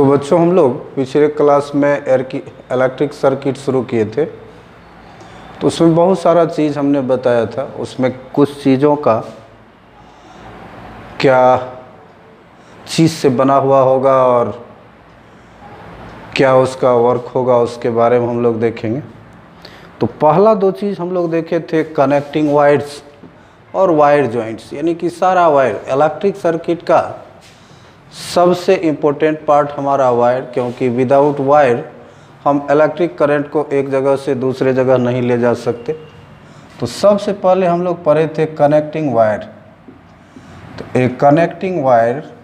तो बच्चों हम लोग पिछले क्लास में इलेक्ट्रिक सर्किट शुरू किए थे, तो उसमें बहुत सारा चीज़ हमने बताया था। उसमें कुछ चीज़ों का क्या चीज़ से बना हुआ होगा और क्या उसका वर्क होगा, उसके बारे में हम लोग देखेंगे। तो पहला दो चीज़ हम लोग देखे थे, कनेक्टिंग वायर्स और वायर जॉइंट्स, यानी कि सारा वायर। इलेक्ट्रिक सर्किट का सबसे इम्पोर्टेंट पार्ट हमारा वायर, क्योंकि विदाउट वायर हम इलेक्ट्रिक करंट को एक जगह से दूसरे जगह नहीं ले जा सकते। तो सबसे पहले हम लोग पढ़े थे कनेक्टिंग वायर। तो एक connecting wire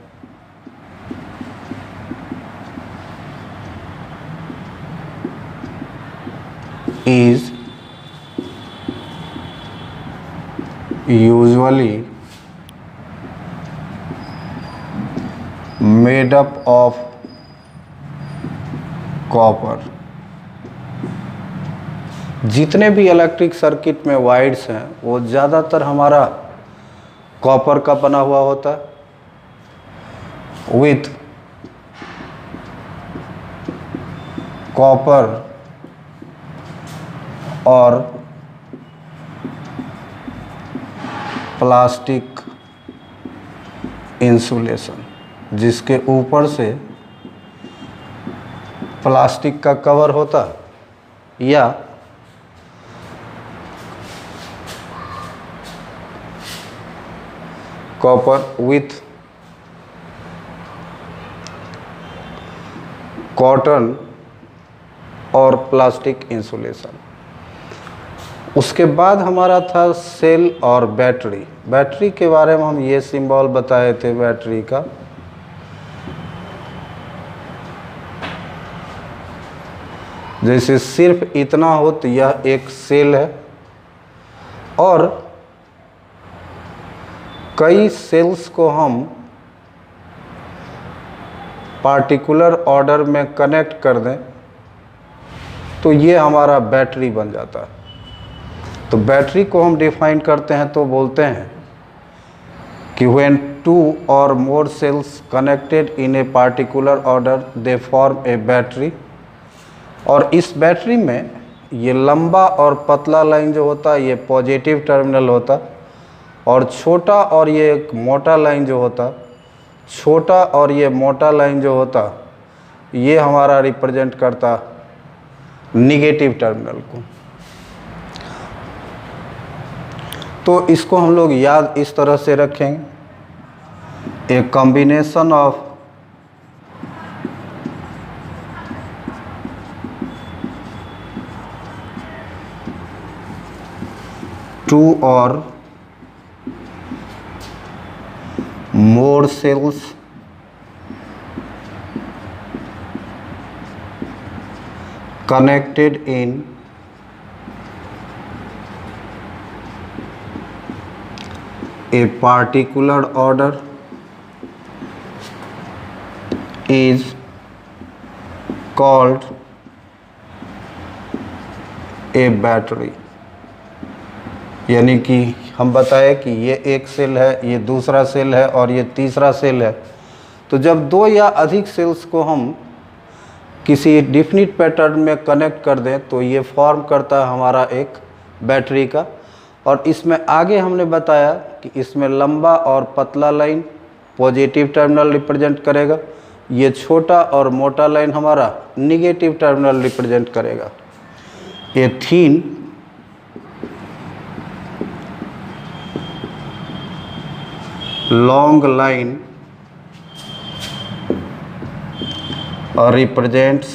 is usually made up of copper। जितने भी इलेक्ट्रिक सर्किट में वायर्स हैं वो ज़्यादातर हमारा कॉपर का बना हुआ होता है, विथ कॉपर और प्लास्टिक इंसुलेशन, जिसके ऊपर से प्लास्टिक का कवर होता या कॉपर विथ कॉटन और प्लास्टिक इंसुलेशन। उसके बाद हमारा था सेल और बैटरी। बैटरी के बारे में हम ये सिंबल बताए थे बैटरी का। जैसे सिर्फ इतना हो तो यह एक सेल है, और कई सेल्स को हम पार्टिकुलर ऑर्डर में कनेक्ट कर दें तो ये हमारा बैटरी बन जाता है। तो बैटरी को हम डिफाइन करते हैं तो बोलते हैं कि when two or more cells connected in a particular order they form a battery। और इस बैटरी में ये लंबा और पतला लाइन जो होता है ये पॉजिटिव टर्मिनल होता, और छोटा और ये एक मोटा लाइन जो होता, छोटा और ये मोटा लाइन जो होता ये हमारा रिप्रेजेंट करता निगेटिव टर्मिनल को। तो इसको हम लोग याद इस तरह से रखेंगे, ए कॉम्बिनेशन ऑफ टू और मोर sales connected in a particular order is called a battery। यानी कि हम बताए कि ये एक सेल है, ये दूसरा सेल है और ये तीसरा सेल है। तो जब दो या अधिक सेल्स को हम किसी डिफिनिट पैटर्न में कनेक्ट कर दें तो ये फॉर्म करता है हमारा एक बैटरी का। और इसमें आगे हमने बताया कि इसमें लंबा और पतला लाइन पॉजिटिव टर्मिनल रिप्रेजेंट करेगा, ये छोटा और मोटा लाइन हमारा निगेटिव टर्मिनल रिप्रेजेंट करेगा। ये thin long line represents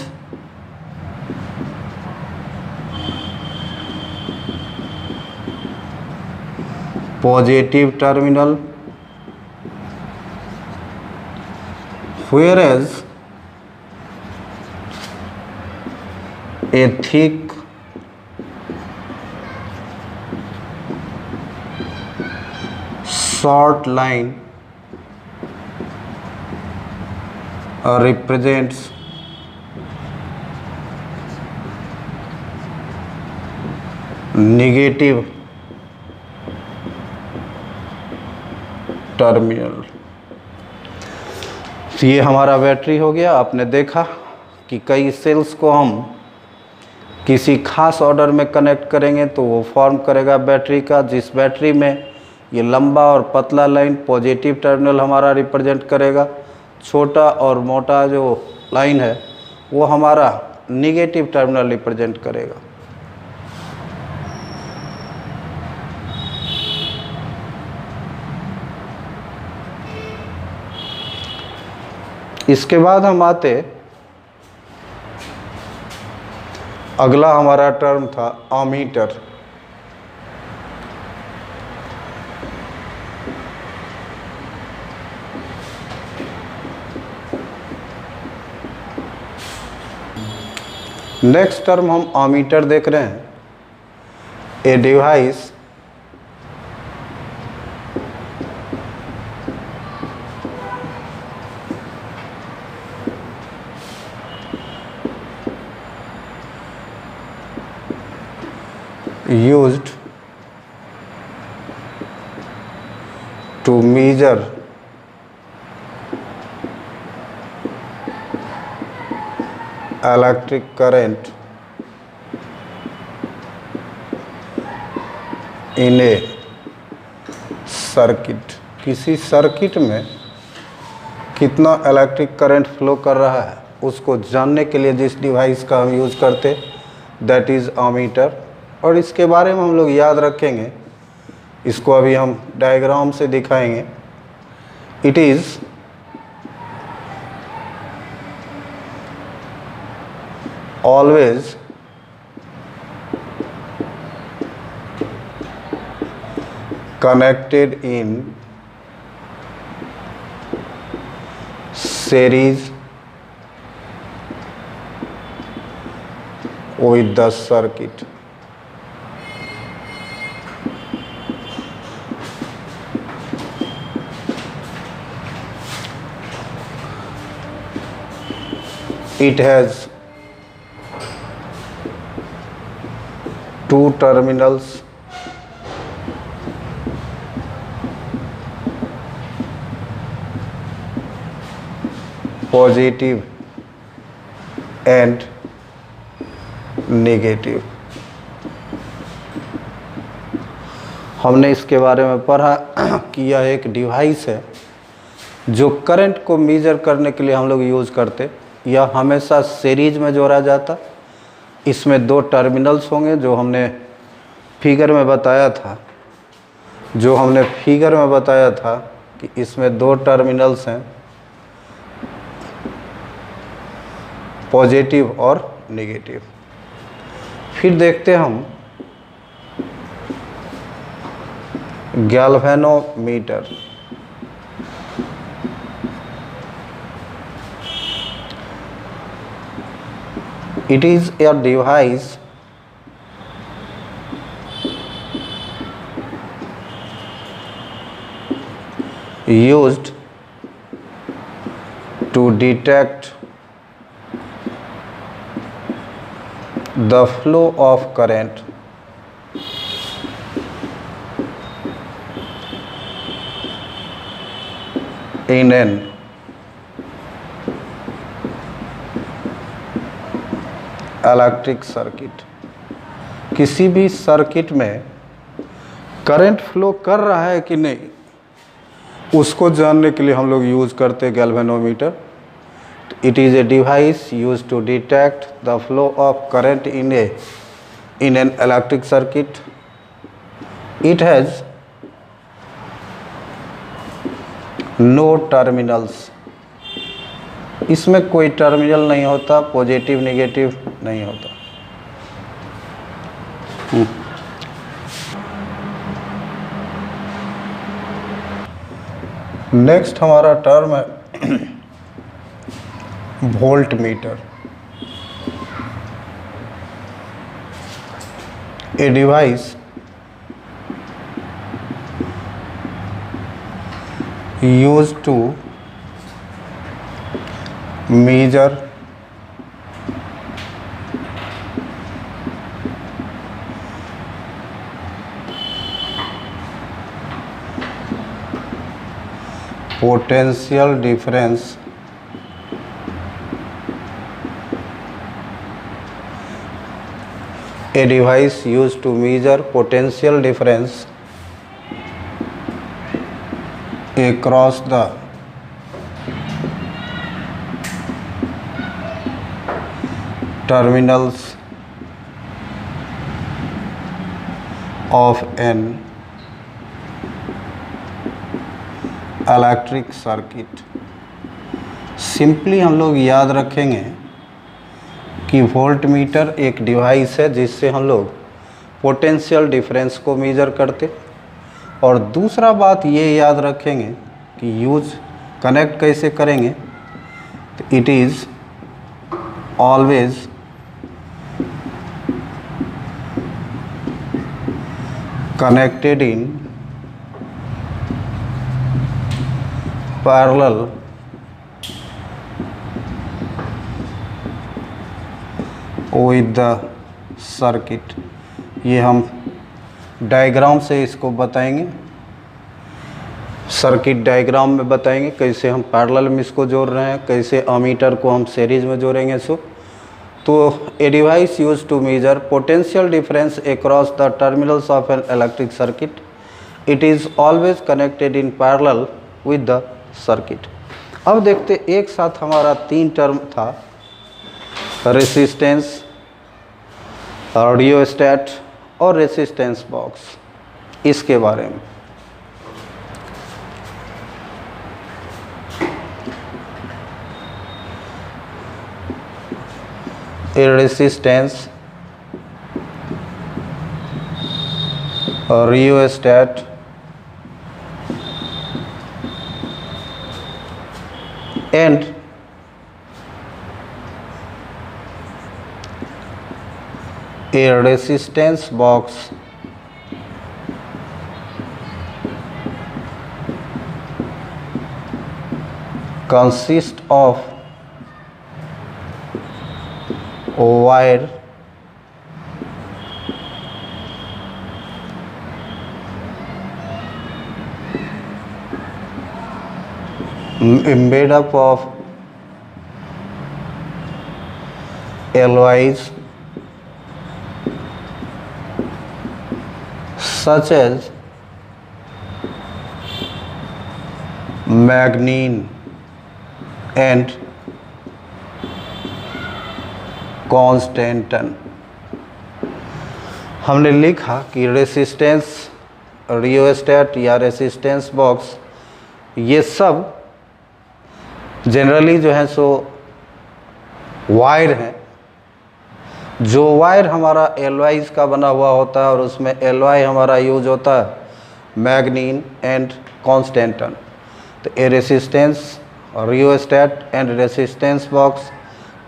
positive terminal, whereas a thick short line represents negative terminal। तो ये हमारा बैटरी हो गया। आपने देखा कि कई सेल्स को हम किसी खास ऑर्डर में कनेक्ट करेंगे तो वो फॉर्म करेगा बैटरी का, जिस बैटरी में ये लंबा और पतला लाइन पॉजिटिव टर्मिनल हमारा रिप्रेजेंट करेगा, छोटा और मोटा जो लाइन है वो हमारा निगेटिव टर्मिनल रिप्रेजेंट करेगा। इसके बाद हम आते, अगला हमारा टर्म था अमीटर। नेक्स्ट टर्म हम अमीटर देख रहे हैं। A device used to measure electric current in a circuit. किसी सर्किट में कितना इलेक्ट्रिक करंट फ्लो कर रहा है उसको जानने के लिए जिस डिवाइस का हम यूज़ करते दैट इज़ अमीटर। और इसके बारे में हम लोग याद रखेंगे, इसको अभी हम डायग्राम से दिखाएंगे। It is always connected in series with the circuit। It has two terminals positive and negative. हमने इसके बारे में पढ़ा कि यह एक डिवाइस है जो करंट को मेजर करने के लिए हम लोग यूज़ करते। यह हमेशा सीरीज में जोड़ा जाता। इसमें दो टर्मिनल्स होंगे जो हमने फिगर में बताया था, कि इसमें दो टर्मिनल्स हैं, पॉजिटिव और नेगेटिव। फिर देखते हैं हम galvanometer. It is a device used to detect the flow of current in an electric circuit. किसी भी सर्किट में करंट फ्लो कर रहा है कि नहीं उसको जानने के लिए हम लोग यूज़ करते हैं galvanometer. It is a device use to detect the flow of current in an electric circuit. It has no terminals. इसमें कोई टर्मिनल नहीं होता, पॉजिटिव नेगेटिव नहीं होता। नेक्स्ट हमारा टर्म है voltmeter. A device use to measure potential difference A device used to measure potential difference across the terminals of an electric circuit. Simply हम लोग याद रखेंगे कि वोल्ट मीटर एक डिवाइस है जिससे हम लोग पोटेंशियल डिफरेंस को मेजर करते। और दूसरा बात ये याद रखेंगे कि यूज कनेक्ट कैसे करेंगे, तो it is always connected in parallel with the circuit। ये हम डायग्राम से इसको बताएंगे, सर्किट डायग्राम में बताएंगे कैसे हम पैरेलल में इसको जोड़ रहे हैं, कैसे अमीटर को हम सीरीज में जोड़ेंगे। तो a device use to measure potential difference across the terminals of an electric circuit, it is always connected in parallel with the circuit. अब देखते एक साथ हमारा 3 टर्म था, रेसिस्टेंस, रियोस्टेट और रेसिस्टेंस बॉक्स। इसके बारे में a resistance, a rheostat, and a resistance box consists of wire made up of alloys such as manganese and constantan. हमने लिखा कि रेसिस्टेंस, रियोस्टेट या रेसिस्टेंस बॉक्स, ये सब जनरली जो है सो वायर हैं। जो वायर हमारा एलॉयज का बना हुआ होता है और उसमें एलॉय हमारा यूज होता है मैग्नीन एंड कॉन्स्टेंटन। तो a resistance, rheostat and resistance box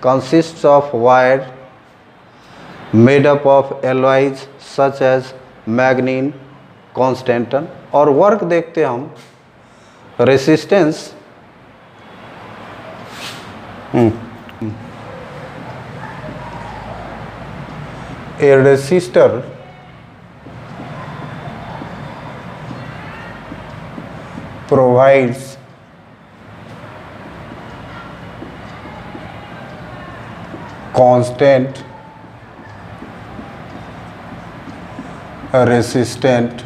consists of wire made up of alloys such as manganese, constantan। और वर्क देखते हम resistance, a resistor provides constant resistant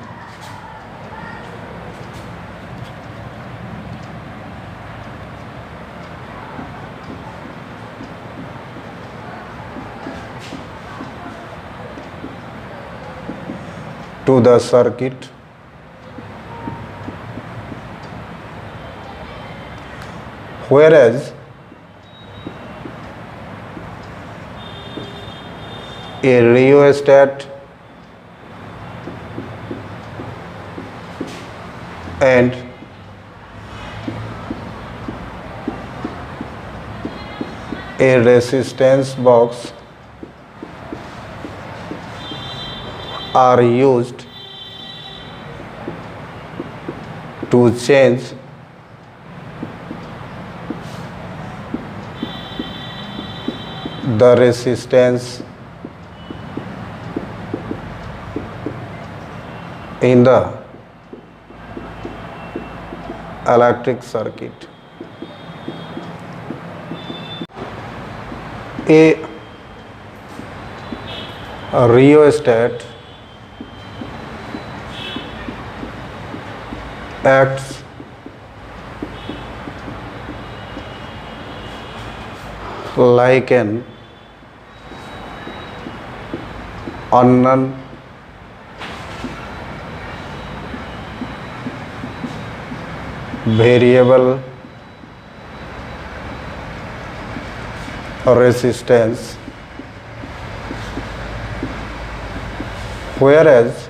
to the circuit, whereas a rheostat and a resistance box are used to change the resistance in the electric circuit। A rheostat acts like an unknown variable resistance, whereas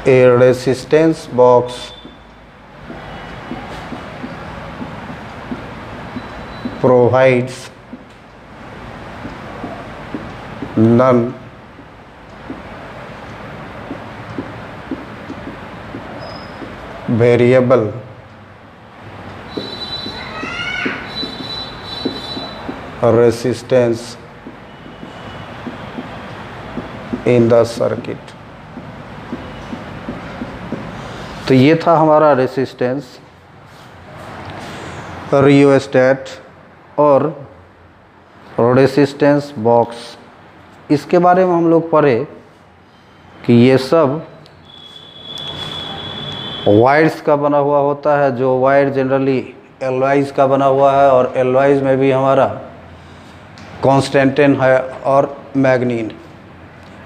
a resistance box provides non variable resistance in the circuit। तो ये था हमारा resistance, rheostat और resistance box. इसके बारे में हम लोग पढ़े कि ये सब वायर्स का बना हुआ होता है, जो वायर जनरली एलॉयज़ का बना हुआ है, और एलॉयज़ में भी हमारा कॉन्स्टेंटेन है और मैग्नीन।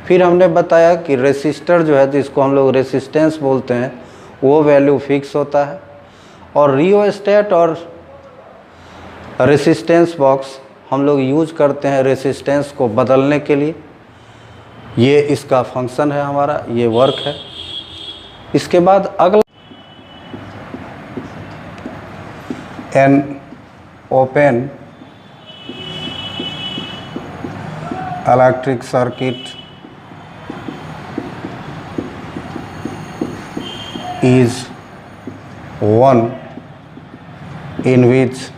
फिर हमने बताया कि रेसिस्टर जो है, जिसको हम लोग रेसिस्टेंस बोलते हैं, वो वैल्यू फिक्स होता है, और रियोस्टेट और रेसिस्टेंस बॉक्स हम लोग यूज करते हैं रेसिस्टेंस को बदलने के लिए। ये इसका फंक्शन है हमारा, ये वर्क है। इसके बाद अगला an open electric circuit is one in which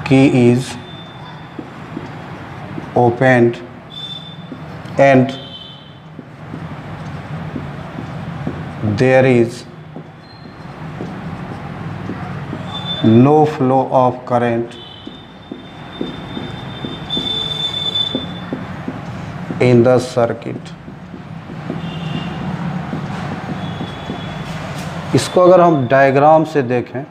key is opened and there is no flow of current in the circuit। इसको अगर हम डायग्राम से देखें,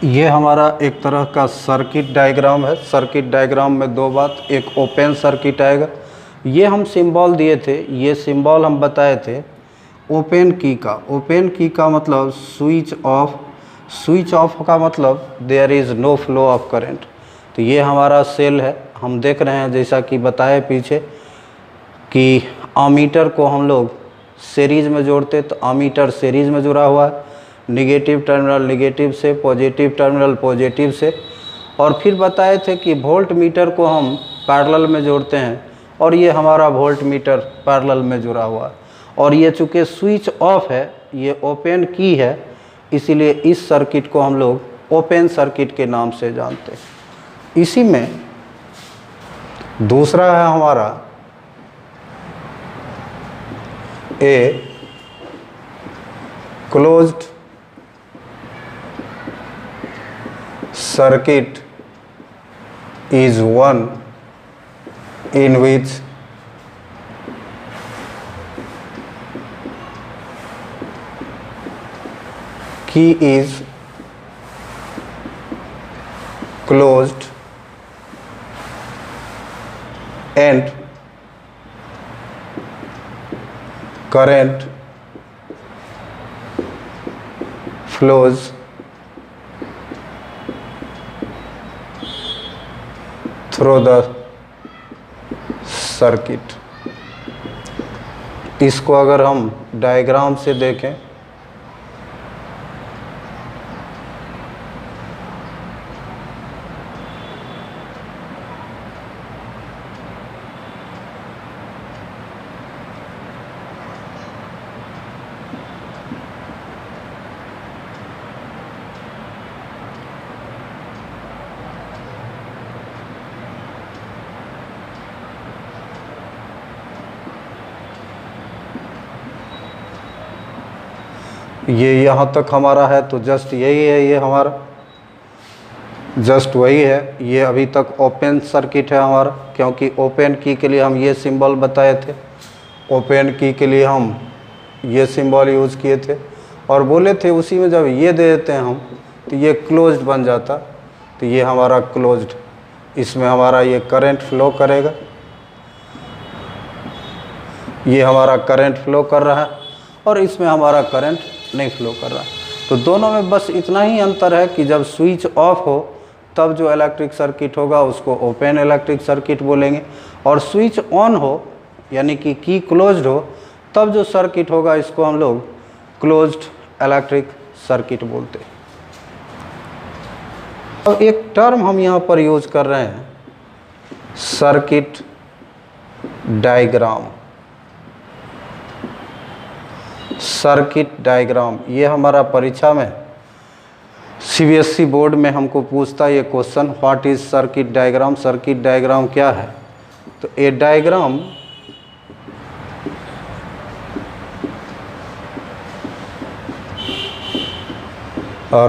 ये हमारा एक तरह का सर्किट डायग्राम है। सर्किट डायग्राम में दो बात, एक ओपन सर्किट आएगा, ये हम सिंबल दिए थे, ये सिंबल हम बताए थे ओपन की का। ओपन की का मतलब स्विच ऑफ, स्विच ऑफ का मतलब there is no flow of current. तो ये हमारा सेल है, हम देख रहे हैं जैसा कि बताए पीछे कि अमीटर को हम लोग सीरीज़ में जोड़ते, तो अमीटर सीरीज़ में जुड़ा हुआ है, निगेटिव टर्मिनल निगेटिव से, पॉजिटिव टर्मिनल पॉजिटिव से। और फिर बताए थे कि वोल्ट मीटर को हम पैरेलल में जोड़ते हैं, और ये हमारा वोल्ट मीटर पैरेलल में जुड़ा हुआ है। और ये चूँकि स्विच ऑफ है, ये ओपन की है, इसीलिए इस सर्किट को हम लोग ओपन सर्किट के नाम से जानते हैं। इसी में दूसरा है हमारा a closed circuit is one in which key is closed and current flows through the circuit. इसको अगर हम डायग्राम से देखें ये यहाँ तक हमारा है तो जस्ट यही है, ये हमारा जस्ट वही है। ये अभी तक ओपन सर्किट है हमारा, क्योंकि ओपन की के लिए हम ये सिंबल बताए थे, ओपन की के लिए हम ये सिंबल यूज़ किए थे और बोले थे उसी में जब ये दे देते हैं हम तो ये क्लोज्ड बन जाता। तो ये हमारा क्लोज्ड, इसमें हमारा ये करंट फ्लो करेगा, ये हमारा करंट फ्लो कर रहा है और इसमें हमारा करंट नहीं फ्लो कर रहा है। तो दोनों में बस इतना ही अंतर है कि जब स्विच ऑफ हो तब जो इलेक्ट्रिक सर्किट होगा उसको ओपन इलेक्ट्रिक सर्किट बोलेंगे, और स्विच ऑन हो यानी कि की क्लोज्ड हो तब जो सर्किट होगा इसको हम लोग क्लोज्ड इलेक्ट्रिक सर्किट बोलते हैं। अब एक टर्म हम यहाँ पर यूज कर रहे हैं, सर्किट डायग्राम। सर्किट डायग्राम ये हमारा परीक्षा में सीबीएसई बोर्ड में हमको पूछता है ये question, what is circuit diagram. Circuit diagram क्या है? तो a diagram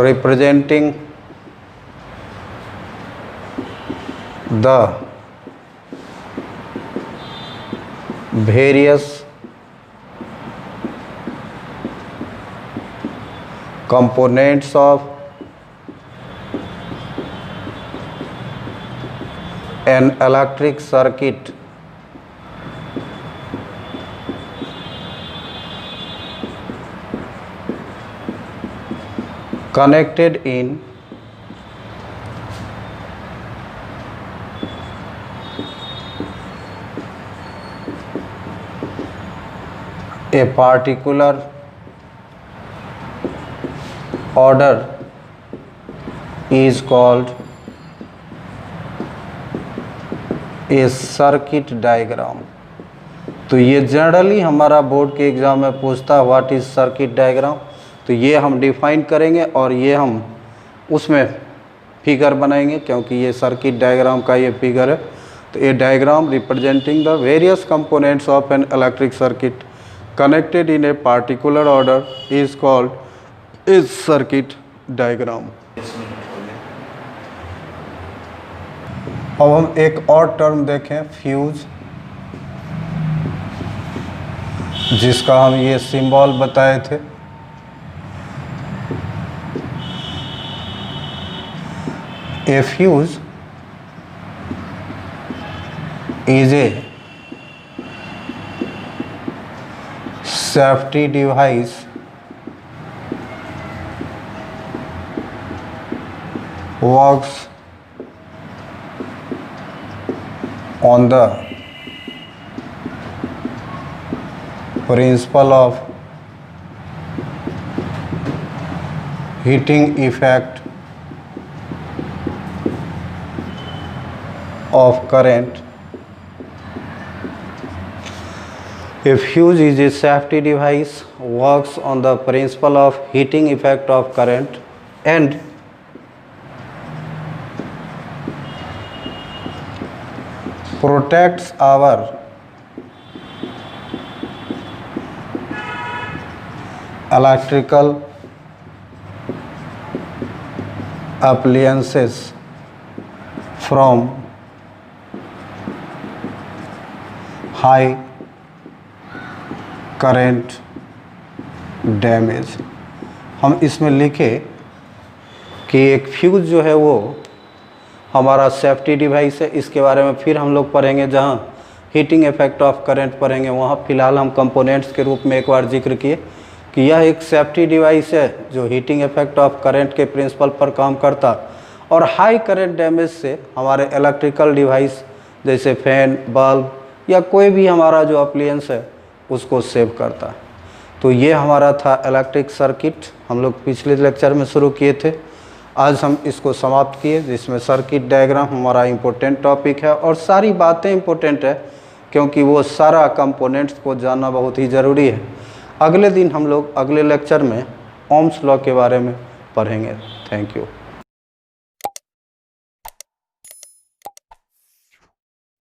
representing the various components of an electric circuit connected in a particular order is called a circuit diagram। तो ये जनरली हमारा बोर्ड के एग्ज़ाम में पूछता है व्हाट इज़ सर्किट डायग्राम। तो ये हम डिफाइन करेंगे और ये हम उसमें फिगर बनाएंगे, क्योंकि ये सर्किट डायग्राम का ये फिगर है। तो ये diagram representing the various components of an electric circuit connected in a particular order is called is circuit diagram. अब हम एक और टर्म देखें, फ्यूज, जिसका हम ये सिंबल बताए थे। A fuse is a safety device works on the principle of heating effect of current. A fuse is a safety device, works on the principle of heating effect of current and protects our electrical appliances from high current damage. हम इसमें लिखे कि एक fuse जो है वो हमारा safety device है। इसके बारे में फिर हम लोग पढ़ेंगे, जहाँ हीटिंग इफेक्ट ऑफ करंट पढ़ेंगे वहाँ फ़िलहाल हम कंपोनेंट्स के रूप में एक बार जिक्र किए कि यह एक सेफ्टी डिवाइस है जो हीटिंग इफेक्ट ऑफ करंट के प्रिंसिपल पर काम करता और हाई करंट डैमेज से हमारे इलेक्ट्रिकल डिवाइस जैसे फैन, बल्ब या कोई भी हमारा जो अप्लायंस है उसको सेव करता है। तो ये हमारा था इलेक्ट्रिक सर्किट, हम लोग पिछले लेक्चर में शुरू किए थे, आज हम इसको समाप्त किए, जिसमें सर्किट डायग्राम हमारा इम्पोर्टेंट टॉपिक है और सारी बातें इम्पोर्टेंट है क्योंकि वो सारा कंपोनेंट्स को जानना बहुत ही ज़रूरी है। अगले दिन हम लोग अगले लेक्चर में ओम्स लॉ के बारे में पढ़ेंगे। Thank you.